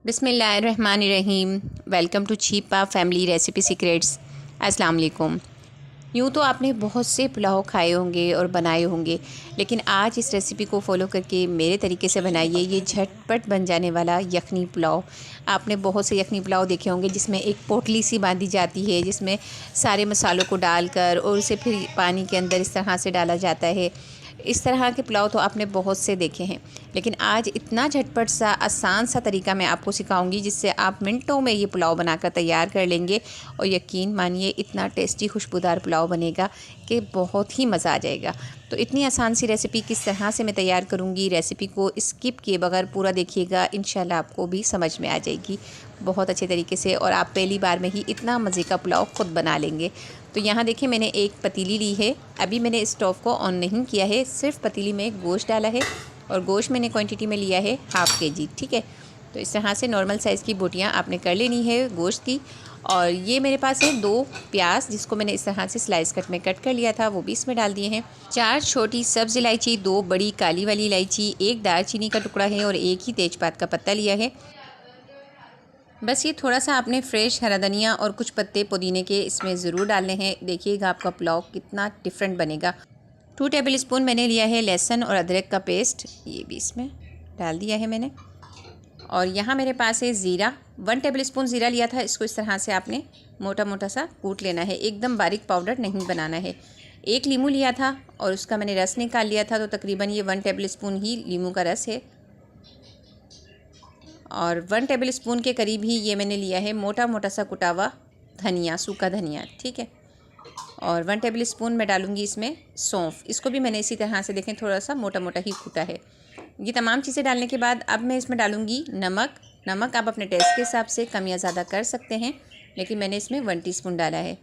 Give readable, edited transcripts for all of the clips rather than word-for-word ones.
बिस्मिल्लाहिर्रहमानिर्रहीम। Welcome to Chhipa family recipe secrets. अस्सलाम वालेकुम। यूँ तो आपने बहुत से पुलाव खाए होंगे और बनाए होंगे, लेकिन आज इस रेसिपी को फॉलो करके मेरे तरीके से बनाइए ये झटपट बन जाने वाला यखनी पुलाव। आपने बहुत से यखनी पुलाव देखे होंगे जिसमें एक पोटली सी बांधी जाती है, जिसमें सारे मसालों को डालकर और उसे फिर पानी के अंदर इस तरह से डाला जाता है। इस तरह के पुलाव तो आपने बहुत से देखे हैं, लेकिन आज इतना झटपट सा आसान सा तरीका मैं आपको सिखाऊंगी जिससे आप मिनटों में ये पुलाव बनाकर तैयार कर लेंगे। और यकीन मानिए इतना टेस्टी खुशबूदार पुलाव बनेगा कि बहुत ही मज़ा आ जाएगा। तो इतनी आसान सी रेसिपी किस तरह से मैं तैयार करूँगी, रेसिपी को स्किप किए बगैर पूरा देखिएगा, इंशाल्लाह आपको भी समझ में आ जाएगी बहुत अच्छे तरीके से, और आप पहली बार में ही इतना मज़े का पुलाव खुद बना लेंगे। तो यहाँ देखिए मैंने एक पतीली ली है, अभी मैंने स्टोव को ऑन नहीं किया है, सिर्फ पतीली में गोश्त डाला है और गोश्त मैंने क्वांटिटी में लिया है 1/2 kg। ठीक है, तो इस तरह से नॉर्मल साइज़ की बोटियाँ आपने कर लेनी है गोश्त की। और ये मेरे पास है 2 प्याज जिसको मैंने इस तरह से स्लाइस कट में कट कर लिया था, वो भी इसमें डाल दिए हैं। 4 छोटी सब्ज़ इलायची, 2 बड़ी काली वाली इलायची, 1 दालचीनी का टुकड़ा है और 1 ही तेज़पात का पत्ता लिया है। बस ये थोड़ा सा आपने फ्रेश हरा धनिया और कुछ पत्ते पुदीने के इसमें ज़रूर डालने हैं। देखिएगा आपका पुलाव कितना डिफरेंट बनेगा। 2 टेबलस्पून मैंने लिया है लहसुन और अदरक का पेस्ट, ये भी इसमें डाल दिया है मैंने। और यहाँ मेरे पास है ज़ीरा, 1 टेबलस्पून ज़ीरा लिया था। इसको इस तरह से आपने मोटा मोटा सा कूट लेना है, एकदम बारीक पाउडर नहीं बनाना है। 1 लीमू लिया था और उसका मैंने रस निकाल लिया था, तो तकरीबन ये 1 टेबलस्पून ही लीमू का रस है। और 1 टेबलस्पून के करीब ही ये मैंने लिया है मोटा मोटा सा कुटा हुआ धनिया, सूखा धनिया। ठीक है, और 1 टेबलस्पून मैं डालूँगी इसमें सौंफ, इसको भी मैंने इसी तरह से देखें थोड़ा सा मोटा मोटा ही कूटा है। ये तमाम चीज़ें डालने के बाद अब मैं इसमें डालूँगी नमक आप अपने टेस्ट के हिसाब से कम या ज़्यादा कर सकते हैं, लेकिन मैंने इसमें 1 टीस्पून डाला है।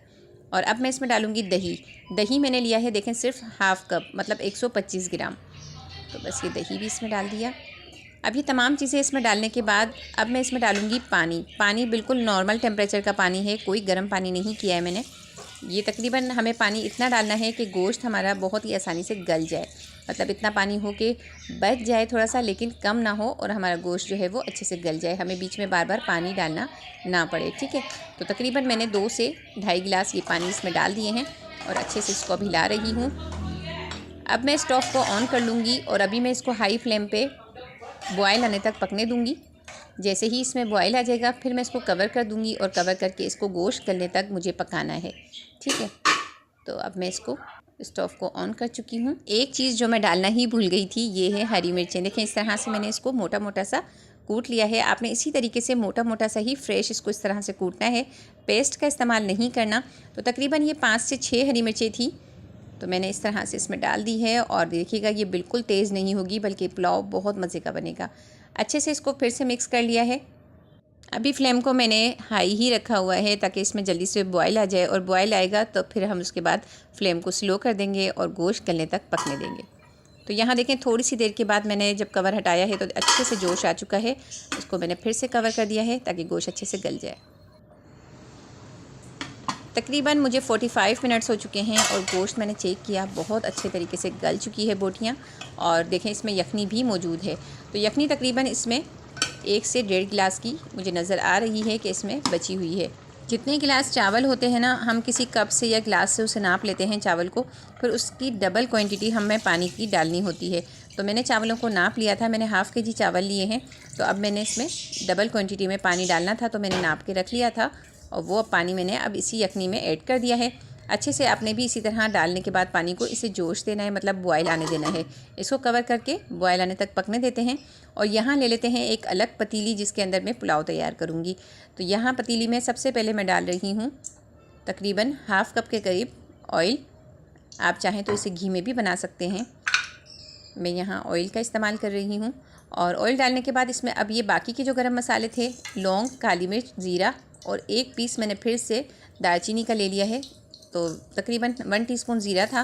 और अब मैं इसमें डालूँगी दही मैंने लिया है देखें सिर्फ 1/2 कप, मतलब 125 ग्राम। तो बस ये दही भी इसमें डाल दिया। अब ये तमाम चीज़ें इसमें डालने के बाद अब मैं इसमें डालूँगी पानी बिल्कुल नॉर्मल टेम्परेचर का पानी है, कोई गर्म पानी नहीं किया है मैंने। ये तकरीबन हमें पानी इतना डालना है कि गोश्त हमारा बहुत ही आसानी से गल जाए, मतलब इतना पानी हो कि बच जाए थोड़ा सा, लेकिन कम ना हो, और हमारा गोश्त जो है वो अच्छे से गल जाए, हमें बीच में बार बार पानी डालना ना पड़े। ठीक है, तो तकरीबन मैंने 2 से 2.5 गिलास ये पानी इसमें डाल दिए हैं और अच्छे से इसको अभी हिला रही हूँ। अब मैं स्टोव को ऑन कर लूँगी और अभी मैं इसको हाई फ्लेम पे बॉयल आने तक पकने दूँगी। जैसे ही इसमें बॉयल आ जाएगा फिर मैं इसको कवर कर दूँगी और कवर करके इसको गोश्त गलने तक मुझे पकाना है। ठीक है, तो अब मैं इसको स्टोव को ऑन कर चुकी हूँ। एक चीज़ जो मैं डालना ही भूल गई थी, ये है हरी मिर्चें। देखें इस तरह से मैंने इसको मोटा मोटा सा कूट लिया है। आपने इसी तरीके से मोटा मोटा सा ही फ्रेश इसको इस तरह से कूटना है, पेस्ट का इस्तेमाल नहीं करना। तो तकरीबन ये 5 से 6 हरी मिर्चें थी, तो मैंने इस तरह से इसमें डाल दी है। और देखिएगा ये बिल्कुल तेज़ नहीं होगी, बल्कि पुलाव बहुत मज़े का बनेगा। अच्छे से इसको फिर से मिक्स कर लिया है। अभी फ्लेम को मैंने हाई ही रखा हुआ है ताकि इसमें जल्दी से बॉयल आ जाए, और बॉयल आएगा तो फिर हम उसके बाद फ्लेम को स्लो कर देंगे और गोश्त गलने तक पकने देंगे। तो यहाँ देखें थोड़ी सी देर के बाद मैंने जब कवर हटाया है तो अच्छे से जोश आ चुका है। इसको मैंने फिर से कवर कर दिया है ताकि गोश्त अच्छे से गल जाए। तकरीबन मुझे 45 मिनट्स हो चुके हैं और गोश्त मैंने चेक किया, बहुत अच्छे तरीके से गल चुकी है बोटियाँ। और देखें इसमें यखनी भी मौजूद है, तो यखनी तकरीबन इसमें 1 से 1.5 गिलास की मुझे नज़र आ रही है कि इसमें बची हुई है। जितने गिलास चावल होते हैं ना, हम किसी कप से या गिलास से उसे नाप लेते हैं चावल को, फिर उसकी डबल क्वांटिटी हमें पानी की डालनी होती है। तो मैंने चावलों को नाप लिया था, मैंने 1/2 kg चावल लिए हैं, तो अब मैंने इसमें डबल क्वांटिटी में पानी डालना था, तो मैंने नाप के रख लिया था और वो पानी मैंने अब इसी यखनी में ऐड कर दिया है। अच्छे से आपने भी इसी तरह डालने के बाद पानी को इसे जोश देना है, मतलब बॉयल आने देना है। इसको कवर करके बॉयल आने तक पकने देते हैं। और यहाँ ले लेते हैं एक अलग पतीली जिसके अंदर मैं पुलाव तैयार करूँगी। तो यहाँ पतीली में सबसे पहले मैं डाल रही हूँ तकरीबन 1/2 कप के करीब ऑयल। आप चाहें तो इसे घी में भी बना सकते हैं, मैं यहाँ ऑयल का इस्तेमाल कर रही हूँ। और ऑयल डालने के बाद इसमें अब ये बाकी के जो गरम मसाले थे, लौंग, काली मिर्च, ज़ीरा और 1 पीस मैंने फिर से दालचीनी का ले लिया है। तो तकरीबन 1 टीस्पून ज़ीरा था,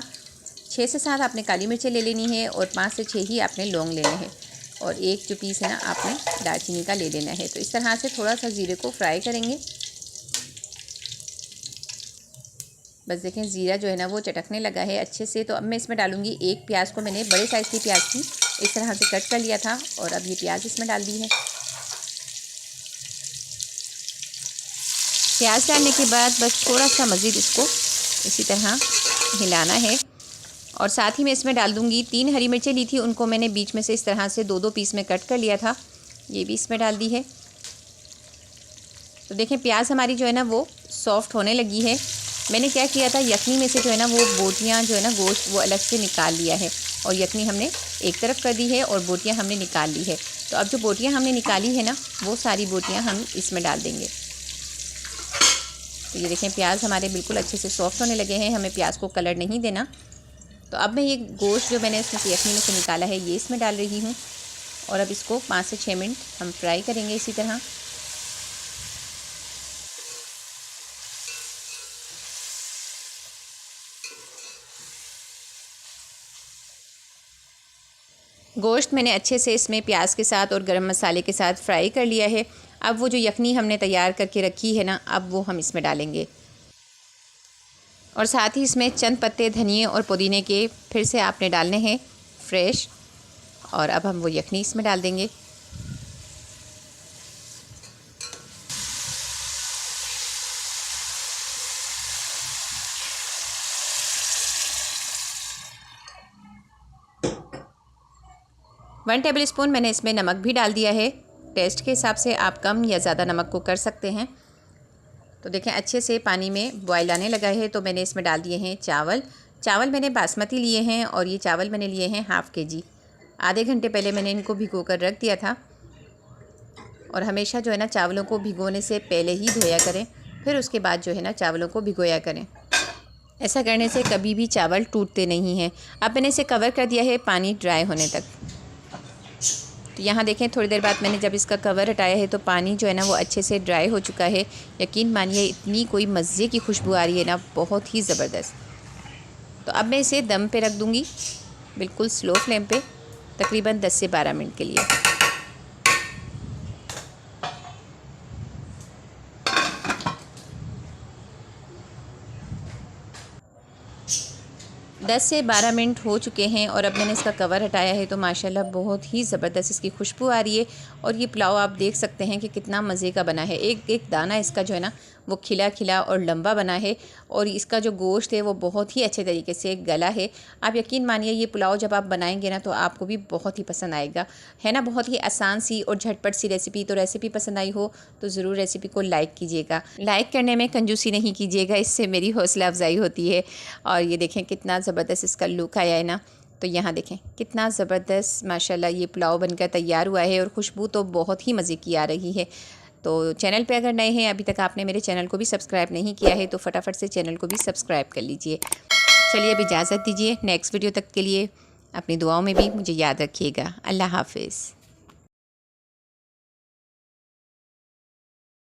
6 से 7 आपने काली मिर्चें ले लेनी है और 5 से 6 ही आपने लौंग लेने हैं, और 1 जो पीस है ना आपने दालचीनी का ले लेना है। तो इस तरह से थोड़ा सा ज़ीरे को फ्राई करेंगे। बस देखें ज़ीरा जो है ना वो चटकने लगा है अच्छे से। तो अब मैं इसमें डालूँगी 1 प्याज को, मैंने बड़े साइज़ की प्याज थी इस तरह से कट कर लिया था, और अब ये प्याज इसमें डाल दी है। प्याज डालने के बाद बस थोड़ा सा मज़ीद इसको इसी तरह हिलाना है। और साथ ही मैं इसमें डाल दूँगी 3 हरी मिर्चें ली थी, उनको मैंने बीच में से इस तरह से 2-2 पीस में कट कर लिया था, ये भी इसमें डाल दी है। तो देखें प्याज हमारी जो है ना वो सॉफ़्ट होने लगी है। मैंने क्या किया था, यखनी में से जो है ना वो बोटियाँ जो है ना गोश्त वो अलग से निकाल लिया है और यखनी हमने एक तरफ कर दी है और बोटियाँ हमने निकाल ली है। तो अब जो बोटियाँ हमने निकाली है ना वो सारी बोटियाँ हम इसमें डाल देंगे। तो ये देखें प्याज हमारे बिल्कुल अच्छे से सॉफ़्ट होने लगे हैं, हमें प्याज को कलर नहीं देना। तो अब मैं ये गोश्त जो मैंने इसमें से यखनी में से निकाला है ये इसमें डाल रही हूँ और अब इसको 5 से 6 मिनट हम फ्राई करेंगे इसी तरह। गोश्त मैंने अच्छे से इसमें प्याज के साथ और गरम मसाले के साथ फ्राई कर लिया है। अब वो जो यखनी हमने तैयार करके रखी है ना, अब वो हम इसमें डालेंगे और साथ ही इसमें चंद पत्ते धनिए और पुदीने के फिर से आपने डालने हैं फ्रेश। और अब हम वो यखनी इसमें डाल देंगे। वन टेबल स्पून मैंने इसमें नमक भी डाल दिया है। टेस्ट के हिसाब से आप कम या ज़्यादा नमक को कर सकते हैं। तो देखें अच्छे से पानी में बॉयल आने लगा है तो मैंने इसमें डाल दिए हैं चावल। चावल मैंने बासमती लिए हैं और ये चावल मैंने लिए हैं हाफ़ kg। आधे घंटे पहले मैंने इनको भिगो कर रख दिया था। और हमेशा जो है ना चावलों को भिगोने से पहले ही धोया करें, फिर उसके बाद जो है ना चावलों को भिगोया करें। ऐसा करने से कभी भी चावल टूटते नहीं हैं। अब मैंने इसे कवर कर दिया है पानी ड्राई होने तक। तो यहाँ देखें थोड़ी देर बाद मैंने जब इसका कवर हटाया है तो पानी जो है ना वो अच्छे से ड्राई हो चुका है। यकीन मानिए इतनी कोई मज़े की खुशबू आ रही है ना, बहुत ही ज़बरदस्त। तो अब मैं इसे दम पे रख दूँगी बिल्कुल स्लो फ्लेम पे तकरीबन 10 से 12 मिनट के लिए। 10 से 12 मिनट हो चुके हैं और अब मैंने इसका कवर हटाया है तो माशाल्लाह बहुत ही ज़बरदस्त इसकी खुशबू आ रही है। और ये पुलाव आप देख सकते हैं कि कितना मज़े का बना है। एक एक दाना इसका जो है ना वो खिला खिला और लंबा बना है और इसका जो गोश्त है वो बहुत ही अच्छे तरीके से गला है। आप यकीन मानिए ये पुलाव जब आप बनाएंगे ना तो आपको भी बहुत ही पसंद आएगा, है ना। बहुत ही आसान सी और झटपट सी रेसिपी। तो रेसिपी पसंद आई हो तो ज़रूर रेसिपी को लाइक कीजिएगा। लाइक करने में कंजूसी नहीं कीजिएगा, इससे मेरी हौसला अफजाई होती है। और ये देखें कितना ज़बरदस्त इसका लुक आया है ना। तो यहाँ देखें कितना ज़बरदस्त माशाल्लाह ये पुलाव बनकर तैयार हुआ है और खुशबू तो बहुत ही मज़े की आ रही है। तो चैनल पे अगर नए हैं, अभी तक आपने मेरे चैनल को भी सब्सक्राइब नहीं किया है तो फटाफट से चैनल को भी सब्सक्राइब कर लीजिए। चलिए अब इजाज़त दीजिए, नेक्स्ट वीडियो तक के लिए अपनी दुआओं में भी मुझे याद रखिएगा। अल्लाह हाफ़िज़।